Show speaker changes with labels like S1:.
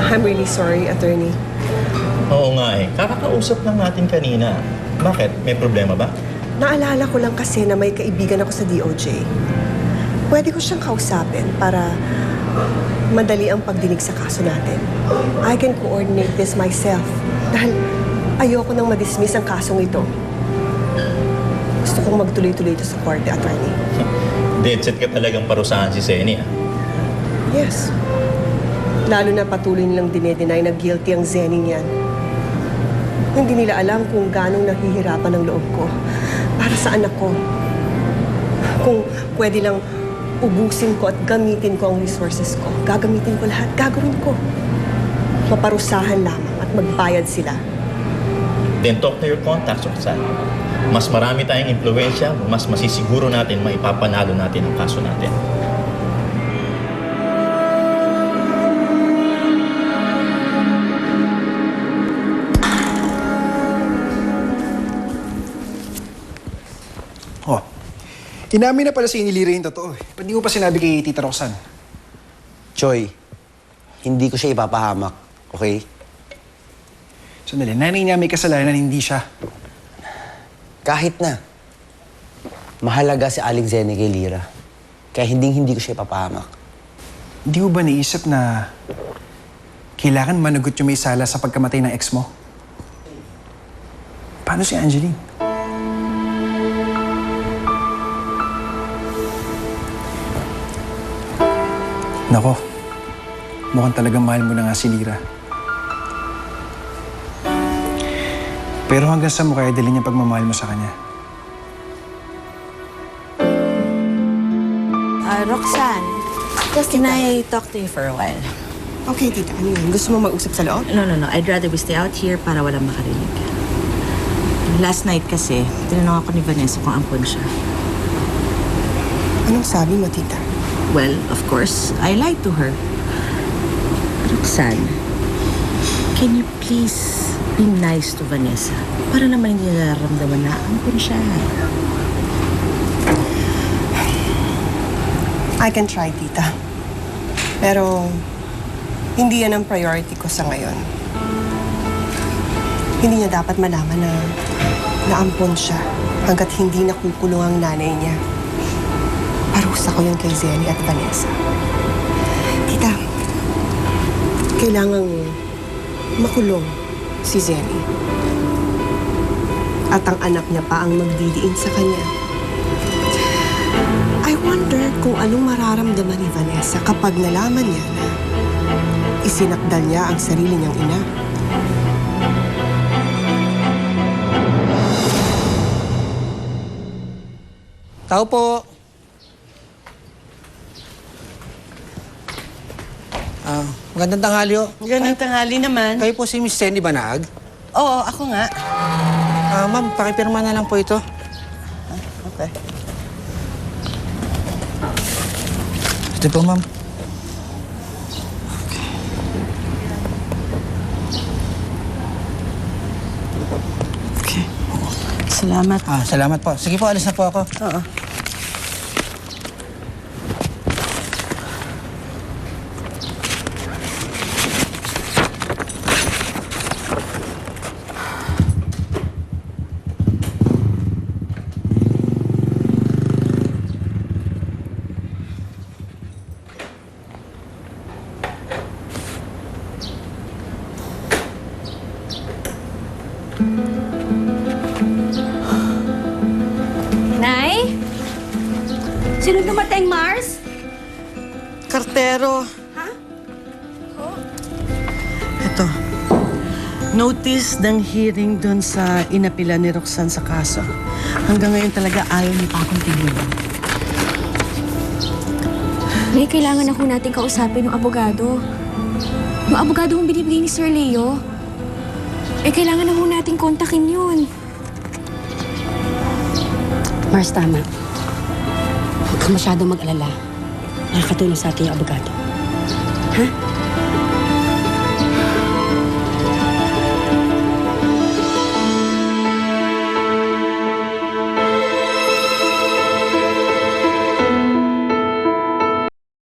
S1: I'm really sorry, attorney.
S2: Oo nga eh. Kakakausap lang natin kanina. Bakit? May problema ba?
S1: Naalala ko lang kasi na may kaibigan ako sa DOJ. Pwede ko siyang kausapin para madali ang pagdinig sa kaso natin. I can coordinate this myself dahil ayoko nang madismiss ang kasong ito. Gusto kong magtuloy-tuloy ito sa korte, attorney.
S2: Dead set ka talagang parusahan si Seni ah.
S1: Yes. Lalo na patuloy nilang dinedeny na guilty ang Zening yan. Hindi nila alam kung ganong nahihirapan ang loob ko para sa anak ko. Kung pwede lang ubusin ko at gamitin ko ang resources ko, gagamitin ko lahat, gagawin ko. Maparusahan lamang at magbayad sila.
S2: Then talk to your contacts, Roxanne. Mas marami tayong impluensya, mas masisiguro natin maipapanalo natin ang kaso natin.
S3: Oh, inamin na pala si Inilira yung totoo. Ba't di mo pa sinabi kay Tita Roxanne?
S4: Choy, hindi ko siya ipapahamak, okay?
S3: Sandali, nanay niya may kasalanan, hindi siya.
S4: Kahit na. Mahalaga si Aling Zene kay Lira. Kaya hindi ko siya ipapahamak.
S3: Hindi mo ba naisip na kailangan managot yung may sala sa pagkamatay ng ex mo? Paano si Angeline? Nako, mukhang talagang mahal mo na nga si Lira. Pero hanggang sa mo kaya dalhin niya pagmamahal mo sa kanya?
S5: Roxanne, can I talk to you for a while?
S1: Okay, tita. Ano yun? Gusto mo mag-usap sa loob?
S5: No. I'd rather we stay out here para walang makarinig. Last night kasi, tinanong ako ni Vanessa kung ampon siya.
S1: Anong sabi mo, tita?
S5: Well, of course, I lied to her. Roxanne, can you please be nice to Vanessa? Para naman hindi nararamdaman na ampon siya.
S1: I can try, tita. Pero hindi yan ang priority ko sa ngayon. Hindi niya dapat malaman na naampon siya hanggat hindi nakukulong ang nanay niya. Parusa ko yun kay Zeni at Vanessa. Tita, kailangang makulong si Zeni. At ang anak niya pa ang magdidiin sa kanya. I wonder kung anong mararamdaman ni Vanessa kapag nalaman niya na isinakdal niya ang sarili niyang ina.
S6: Tao po. Magandang tanghali ho.
S5: Magandang tanghali naman.
S6: Kayo po si Miss Sandy Banag?
S5: Oo, ako nga.
S6: Ma'am, pakipirma na lang po ito.
S5: Okay.
S6: Ito po, ma'am.
S5: Okay. Salamat.
S6: Salamat po. Sige po, alis na po ako.
S5: Oo.
S7: Nay? Sino dumating, Mars?
S5: Kartero.
S7: Ha?
S5: Ito. Notice ng hearing doon sa inapila ni Roxanne sa kaso. Hanggang ngayon talaga ayaw niya pa akong tigilan.
S7: Nay, kailangan na ho natin kausapin yung abogado. Yung abogado kong binibigay ni Sir Leo. Kailangan na ho natin kontakin yun.
S8: Mars, tama. Huwag ka masyadong mag-alala. Nakakatulong sa atin yung abogado. Ha?